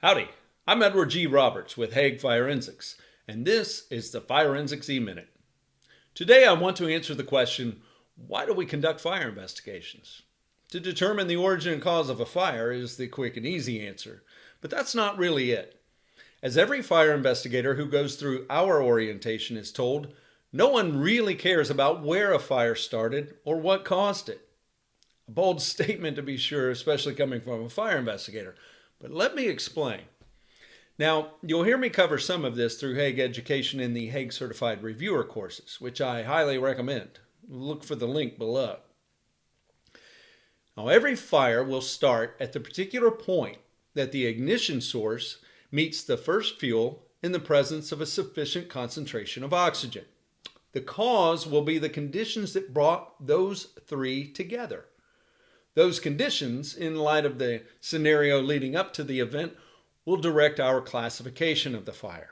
Howdy, I'm Edward G. Roberts with Haag Firensics, and this is the Firensics E-Minute. Today I want to answer the question, why do we conduct fire investigations? To determine the origin and cause of a fire is the quick and easy answer, but that's not really it. As every fire investigator who goes through our orientation is told, no one really cares about where a fire started or what caused it. A bold statement to be sure, especially coming from a fire investigator. But let me explain. Now, you'll hear me cover some of this through Haag Education in the Haag Certified Reviewer courses, which I highly recommend. Look for the link below. Now, every fire will start at the particular point that the ignition source meets the first fuel in the presence of a sufficient concentration of oxygen. The cause will be the conditions that brought those three together. Those conditions, in light of the scenario leading up to the event, will direct our classification of the fire.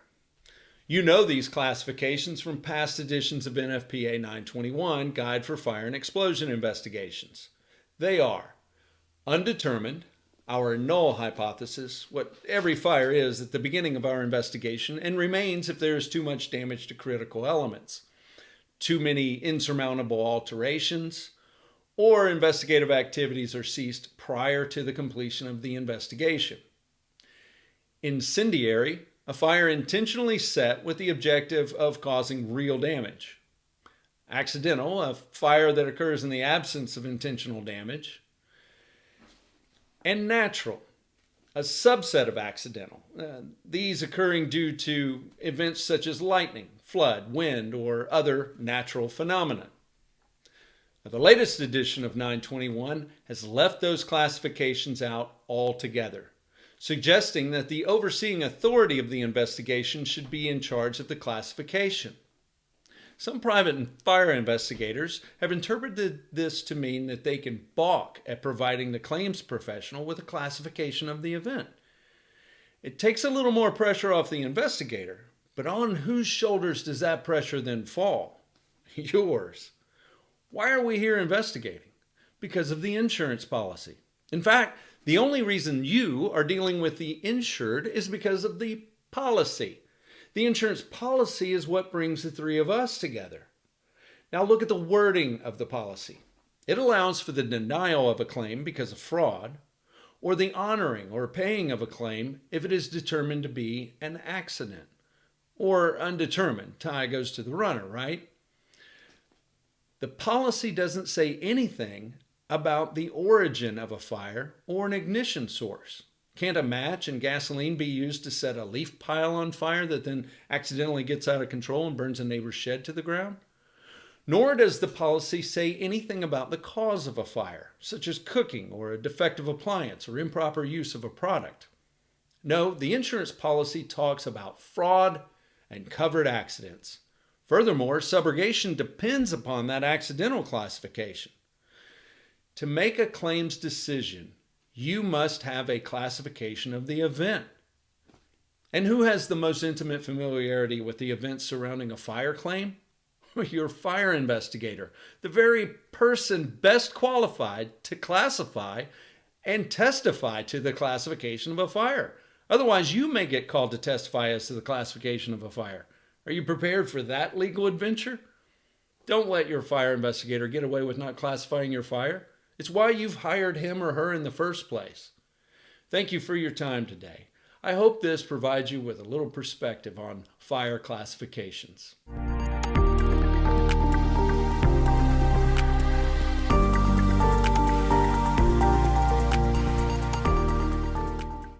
You know these classifications from past editions of NFPA 921, Guide for Fire and Explosion Investigations. They are undetermined, our null hypothesis, what every fire is at the beginning of our investigation and remains if there is too much damage to critical elements, too many insurmountable alterations, or investigative activities are ceased prior to the completion of the investigation. Incendiary, a fire intentionally set with the objective of causing real damage. Accidental, a fire that occurs in the absence of intentional damage. And natural, a subset of accidental, these occurring due to events such as lightning, flood, wind, or other natural phenomena. Now, the latest edition of 921 has left those classifications out altogether, suggesting that the overseeing authority of the investigation should be in charge of the classification. Some private fire investigators have interpreted this to mean that they can balk at providing the claims professional with a classification of the event. It takes a little more pressure off the investigator, but on whose shoulders does that pressure then fall? Yours. Why are we here investigating? Because of the insurance policy. In fact, the only reason you are dealing with the insured is because of the policy. The insurance policy is what brings the three of us together. Now look at the wording of the policy. It allows for the denial of a claim because of fraud, or the honoring or paying of a claim if it is determined to be an accident, or undetermined. Tie goes to the runner, right? The policy doesn't say anything about the origin of a fire or an ignition source. Can't a match and gasoline be used to set a leaf pile on fire that then accidentally gets out of control and burns a neighbor's shed to the ground? Nor does the policy say anything about the cause of a fire, such as cooking or a defective appliance or improper use of a product. No, the insurance policy talks about fraud and covered accidents. Furthermore, subrogation depends upon that accidental classification. To make a claims decision, you must have a classification of the event. And who has the most intimate familiarity with the events surrounding a fire claim? Your fire investigator, the very person best qualified to classify and testify to the classification of a fire. Otherwise, you may get called to testify as to the classification of a fire. Are you prepared for that legal adventure? Don't let your fire investigator get away with not classifying your fire. It's why you've hired him or her in the first place. Thank you for your time today. I hope this provides you with a little perspective on fire classifications.